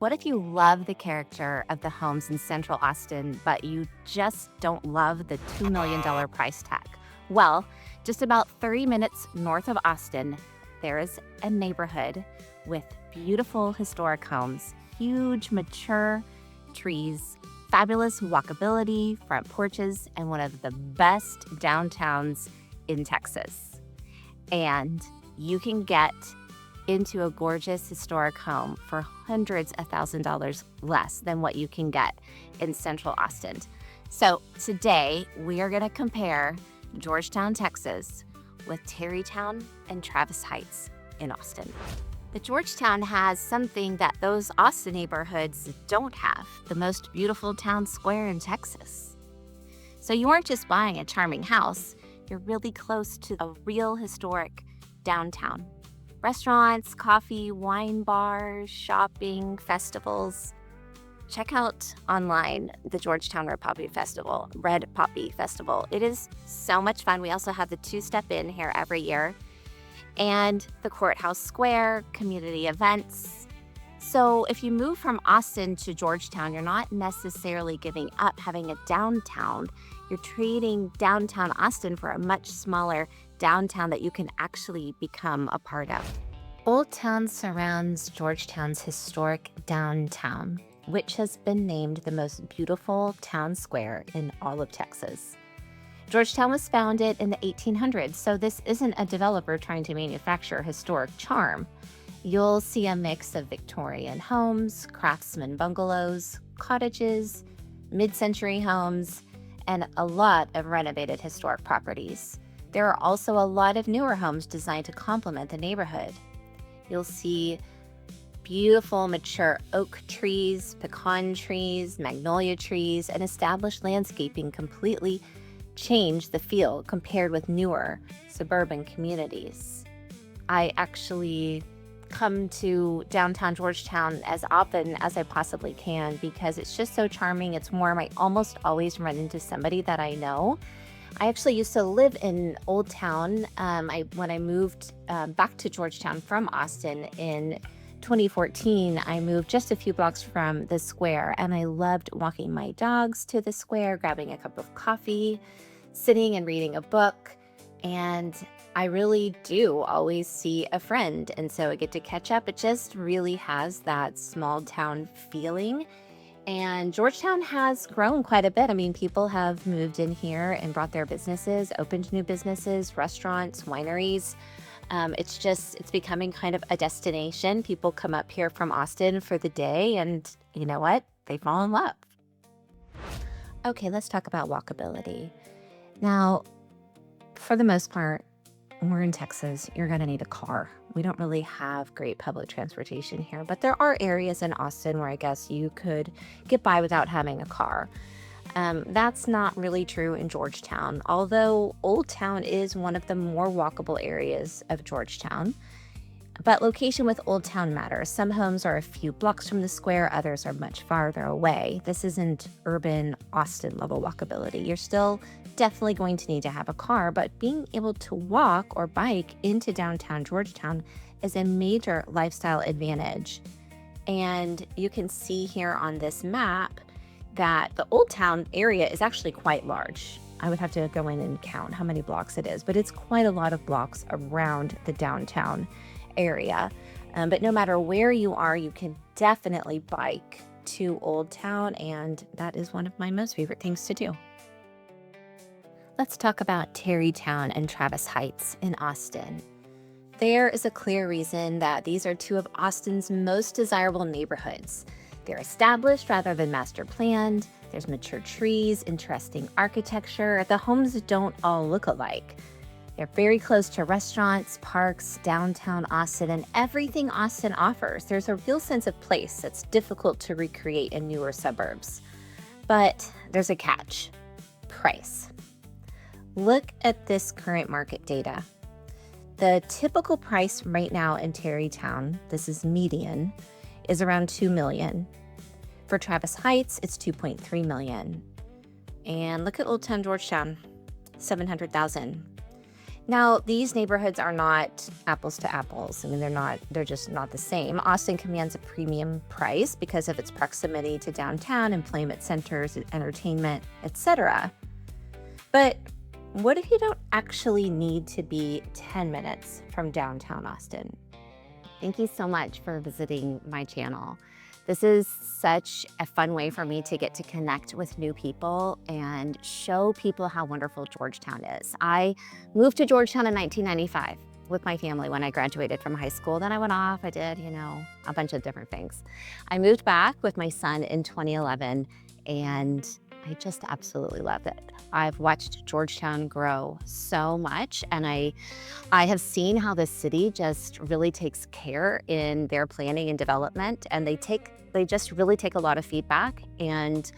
What if you love the character of the homes in Central Austin, but you just don't love the $2 million price tag? Well, just about 30 minutes north of Austin, there is a neighborhood with beautiful historic homes, huge mature trees, fabulous walkability, front porches, and one of the best downtowns in Texas. And you can get into a gorgeous historic home for hundreds of $1,000s less than what you can get in Central Austin. So today we are going to compare Georgetown, Texas with Tarrytown and Travis Heights in Austin. The Georgetown has something that those Austin neighborhoods don't have, the most beautiful town square in Texas. So you aren't just buying a charming house, you're really close to a real historic downtown. Restaurants, coffee, wine bars, shopping, festivals. Check out online the Georgetown Red Poppy Festival. It is so much fun. We also have the two-step in here every year, and the Courthouse Square, community events. So if you move from Austin to Georgetown, you're not necessarily giving up having a downtown. You're trading downtown Austin for a much smaller downtown that you can actually become a part of. Old Town surrounds Georgetown's historic downtown, which has been named the most beautiful town square in all of Texas. Georgetown was founded in the 1800s, so this isn't a developer trying to manufacture historic charm. You'll see a mix of Victorian homes, craftsman bungalows, cottages, mid-century homes, and a lot of renovated historic properties. There are also a lot of newer homes designed to complement the neighborhood. You'll see beautiful mature oak trees, pecan trees, magnolia trees, and established landscaping completely change the feel compared with newer suburban communities. I actually come to downtown Georgetown as often as I possibly can because it's just so charming. It's warm. I almost always run into somebody that I know. I actually used to live in Old Town when I moved back to Georgetown from Austin in 2014. I moved just a few blocks from the square, and I loved walking my dogs to the square, grabbing a cup of coffee, sitting and reading a book, and I really do always see a friend, and so I get to catch up. It just really has that small town feeling. And Georgetown has grown quite a bit. I mean, people have moved in here and brought their businesses, opened new businesses, restaurants, wineries. It's becoming kind of a destination. People come up here from Austin for the day, and you know what? They fall in love. Okay, let's talk about walkability. Now, for the most part, when we're in Texas, you're going to need a car. We don't really have great public transportation here, but there are areas in Austin where I guess you could get by without having a car. That's not really true in Georgetown, although Old Town is one of the more walkable areas of Georgetown. But location with Old Town matters. Some homes are a few blocks from the square, others are much farther away. This isn't urban Austin level walkability. You're still definitely going to need to have a car, but being able to walk or bike into downtown Georgetown is a major lifestyle advantage. And you can see here on this map that the Old Town area is actually quite large. I would have to go in and count how many blocks it is, but it's quite a lot of blocks around the downtown area. But no matter where you are, you can definitely bike to Old Town, and that is one of my most favorite things to do. Let's talk about Tarrytown and Travis Heights in Austin. There is a clear reason that these are two of Austin's most desirable neighborhoods. They're established rather than master planned. There's mature trees, interesting architecture. The homes don't all look alike. They're very close to restaurants, parks, downtown Austin, and everything Austin offers. There's a real sense of place that's difficult to recreate in newer suburbs. But there's a catch: price. Look at this current market data. The typical price right now in Tarrytown, this is median, is around $2 million. For Travis Heights, it's $2.3 million. And look at Old Town Georgetown, $700,000. Now, these neighborhoods are not apples to apples. I mean, they're just not the same. Austin commands a premium price because of its proximity to downtown, employment centers, entertainment, etc. But what if you don't actually need to be 10 minutes from downtown Austin? Thank you so much for visiting my channel. This is such a fun way for me to get to connect with new people and show people how wonderful Georgetown is. I moved to Georgetown in 1995 with my family when I graduated from high school. Then I went off, I did, a bunch of different things. I moved back with my son in 2011 and I just absolutely love it. I've watched Georgetown grow so much, and I have seen how the city just really takes care in their planning and development, and they just really take a lot of feedback, and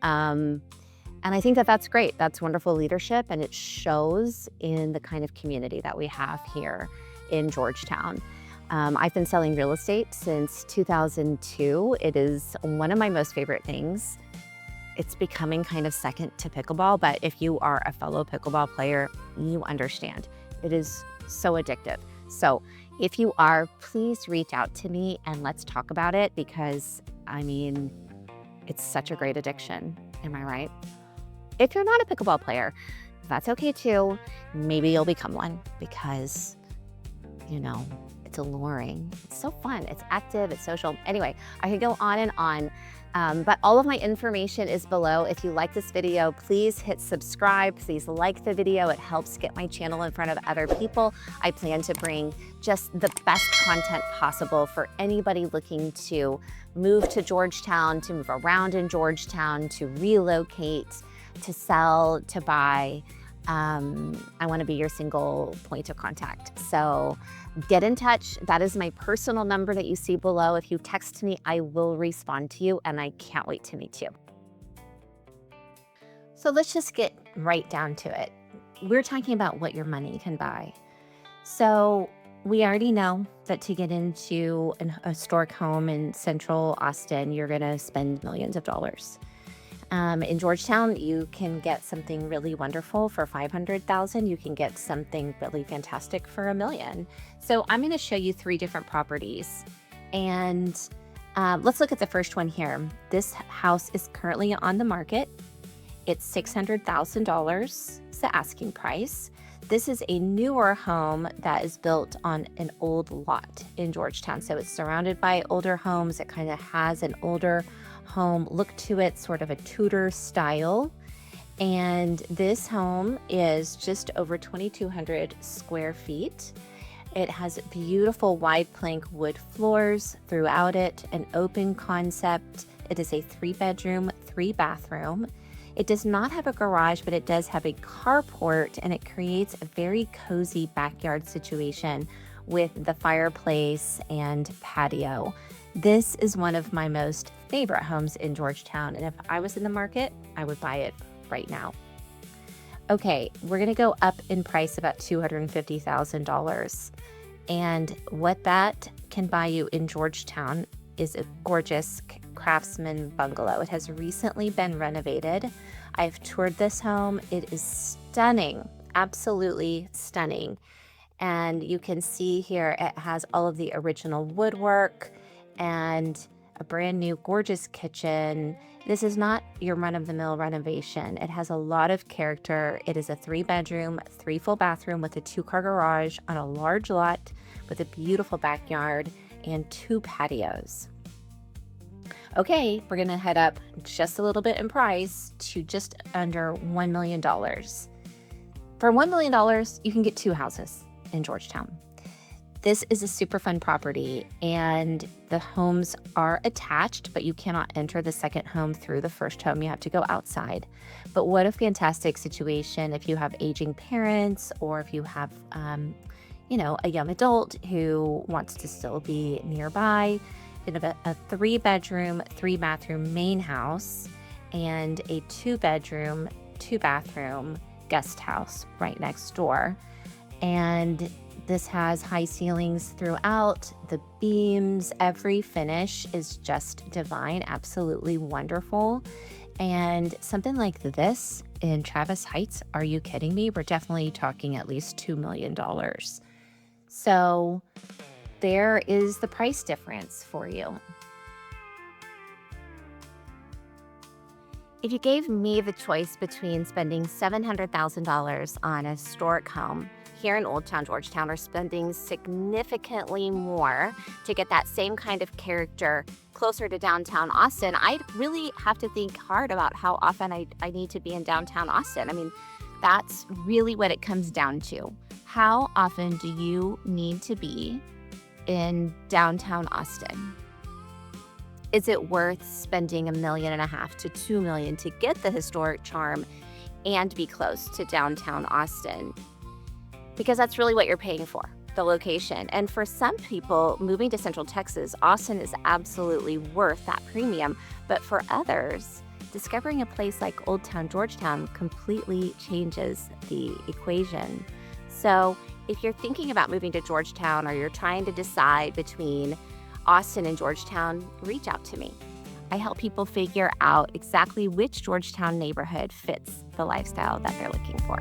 I think that that's great. That's wonderful leadership, and it shows in the kind of community that we have here in Georgetown. I've been selling real estate since 2002. It is one of my most favorite things. It's becoming kind of second to pickleball, but if you are a fellow pickleball player, you understand. It is so addictive. So if you are, please reach out to me and let's talk about it because, it's such a great addiction. Am I right? If you're not a pickleball player, that's okay too. Maybe you'll become one because, it's alluring. It's so fun. It's active. It's social. Anyway, I could go on and on. But all of my information is below. If you like this video, please hit subscribe. Please like the video. It helps get my channel in front of other people. I plan to bring just the best content possible for anybody looking to move to Georgetown, to move around in Georgetown, to relocate, to sell, to buy. I want to be your single point of contact. So get in touch. That is my personal number that you see below. If you text me, I will respond to you, and I can't wait to meet you. So let's just get right down to it. We're talking about what your money can buy. So we already know that to get into a historic home in central Austin, you're going to spend millions of dollars. In Georgetown, you can get something really wonderful for $500,000. You can get something really fantastic for $1 million. So I'm going to show you 3 different properties. And let's look at the first one here. This house is currently on the market. It's $600,000, it's the asking price. This is a newer home that is built on an old lot in Georgetown. So it's surrounded by older homes. It kind of has an older home look to it, sort of a Tudor style. And this home is just over 2,200 square feet. It has beautiful wide plank wood floors throughout it, an open concept. It is a 3-bedroom, 3-bathroom. It does not have a garage, but it does have a carport, and it creates a very cozy backyard situation with the fireplace and patio. This is one of my most favorite homes in Georgetown, and if I was in the market, I would buy it right now. Okay, we're gonna go up in price about $250,000, and what that can buy you in Georgetown is a gorgeous craftsman bungalow. It has recently been renovated. I've toured this home. It is stunning, absolutely stunning. And you can see here it has all of the original woodwork and a brand new gorgeous kitchen. This is not your run-of-the-mill renovation. It has a lot of character. It is a 3-bedroom, 3 full bathroom with a 2-car garage on a large lot with a beautiful backyard and 2 patios. Okay, we're gonna head up just a little bit in price to just under $1 million. For $1 million, you can get 2 houses in Georgetown. This is a super fun property, and the homes are attached, but you cannot enter the second home through the first home. You have to go outside. But what a fantastic situation if you have aging parents, or if you have, a young adult who wants to still be nearby. You have a 3-bedroom, 3-bathroom main house and a 2-bedroom, 2-bathroom guest house right next door. And this has high ceilings throughout. The beams, every finish is just divine, absolutely wonderful. And something like this in Travis Heights, are you kidding me? We're definitely talking at least $2 million. So there is the price difference for you. If you gave me the choice between spending $700,000 on a historic home here in Old Town Georgetown or spending significantly more to get that same kind of character closer to downtown Austin, I'd really have to think hard about how often I need to be in downtown Austin. I mean, that's really what it comes down to. How often do you need to be in downtown Austin? Is it worth spending $1.5 million to $2 million to get the historic charm and be close to downtown Austin? Because that's really what you're paying for, the location. And for some people, moving to Central Texas, Austin is absolutely worth that premium. But for others, discovering a place like Old Town Georgetown completely changes the equation. So if you're thinking about moving to Georgetown or you're trying to decide between Austin and Georgetown, reach out to me. I help people figure out exactly which Georgetown neighborhood fits the lifestyle that they're looking for.